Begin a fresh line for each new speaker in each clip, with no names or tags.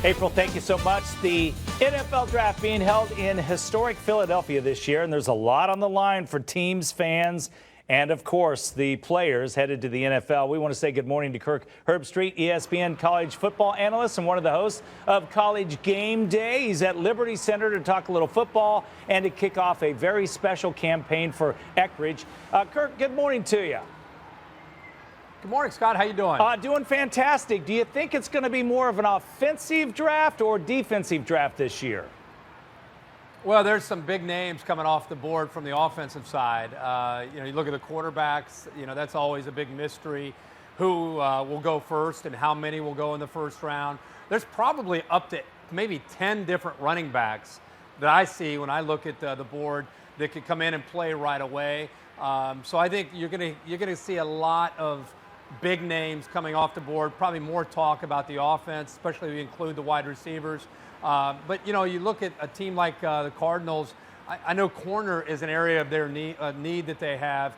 April, thank you so much. The NFL draft being held in historic Philadelphia this year, and there's a lot on the line for teams, fans, and of course the players headed to the NFL. We want to say good morning to Kirk Herbstreit, ESPN college football analyst and one of the hosts of College Game Day. He's at Liberty Center to talk a little football and to kick off a very special campaign for Eckridge. Kirk, good morning to you.
Good morning, Scott. How you doing?
Doing fantastic. Do you think it's going to be more of an offensive draft or defensive draft this year?
Well, there's some big names coming off the board from the offensive side. You look at the quarterbacks. That's always a big mystery. Who will go first and how many will go in the first round? There's probably up to maybe 10 different running backs that I see when I look at the board that could come in and play right away. So I think you're gonna see a lot of big names coming off the board, probably more talk about the offense, especially if you include the wide receivers. But, you look at a team like the Cardinals, I know corner is an area of their need that they have.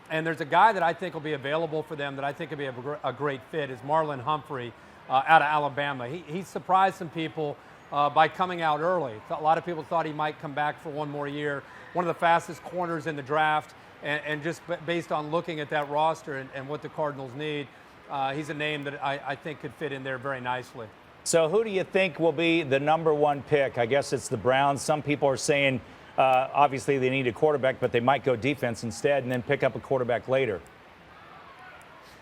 And there's a guy that I think will be available for them that I think will be a great fit is Marlon Humphrey out of Alabama. He surprised some people by coming out early. A lot of people thought he might come back for one more year. One of the fastest corners in the draft. And just based on looking at that roster and what the Cardinals need, he's a name that I think could fit in there very nicely.
So who do you think will be the number one pick? I guess it's the Browns. Some people are saying obviously they need a quarterback, but they might go defense instead and then pick up a quarterback later.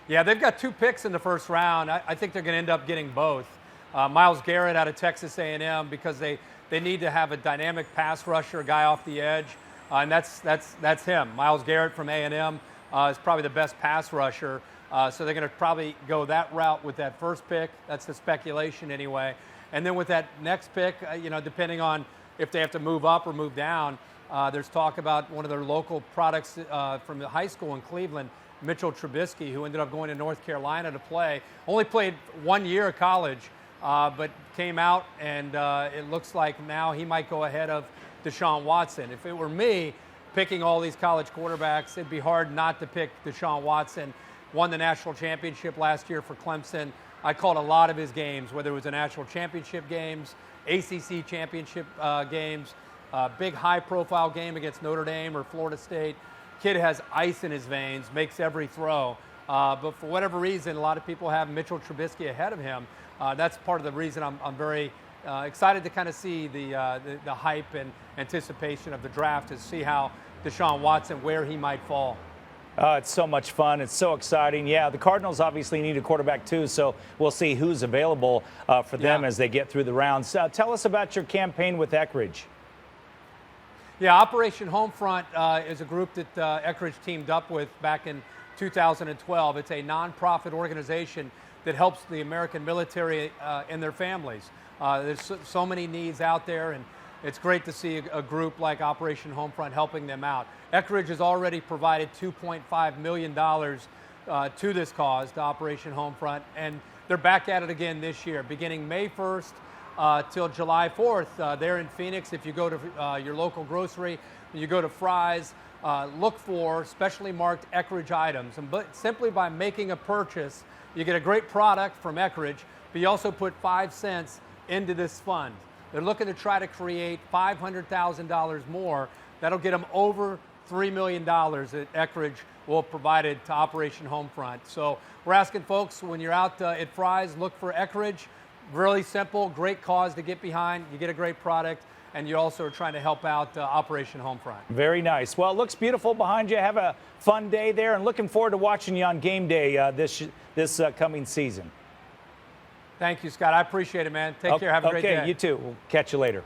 Yeah, they've got 2 picks in the first round. I think they're going to end up getting both. Myles Garrett out of Texas A&M because they need to have a dynamic pass rusher, a guy off the edge. And that's him. Myles Garrett from A&M is probably the best pass rusher. So they're going to probably go that route with that first pick. That's the speculation anyway. And then with that next pick, depending on if they have to move up or move down, there's talk about one of their local products from the high school in Cleveland, Mitchell Trubisky, who ended up going to North Carolina to play. Only played 1 year of college, but came out, and it looks like now he might go ahead of Deshaun Watson. If it were me picking all these college quarterbacks, it'd be hard not to pick Deshaun Watson. Won the national championship last year for Clemson. I called a lot of his games, whether it was the national championship games, ACC championship games, big high-profile game against Notre Dame or Florida State. Kid has ice in his veins, makes every throw. But for whatever reason, a lot of people have Mitchell Trubisky ahead of him. That's part of the reason I'm very excited to kind of see the hype and anticipation of the draft to see how Deshaun Watson, where he might fall.
It's so much fun. It's so exciting. Yeah, the Cardinals obviously need a quarterback too, so we'll see who's available for them as they get through the rounds. Tell us about your campaign with Eckridge.
Yeah, Operation Homefront is a group that Eckridge teamed up with back in 2012. It's a nonprofit organization that helps the American military and their families. There's so many needs out there, and it's great to see a group like Operation Homefront helping them out. Eckridge has already provided $2.5 million to this cause, to Operation Homefront, and they're back at it again this year, beginning May 1st till July 4th. They're in Phoenix. If you go to your local grocery, you go to Fry's, look for specially marked Eckridge items. And simply by making a purchase, you get a great product from Eckridge, but you also put 5 cents into this fund. They're looking to try to create $500,000 more. That'll get them over $3 million that Eckridge will have provided to Operation Homefront. So we're asking folks, when you're out at Fry's, look for Eckridge. Really simple, great cause to get behind. You get a great product, and you also are trying to help out Operation Homefront.
Very nice. Well, it looks beautiful behind you. Have a fun day there, and looking forward to watching you on game day this coming season.
Thank you, Scott. I appreciate it, man. Take care. Have a great day.
Okay, you too. We'll catch you later.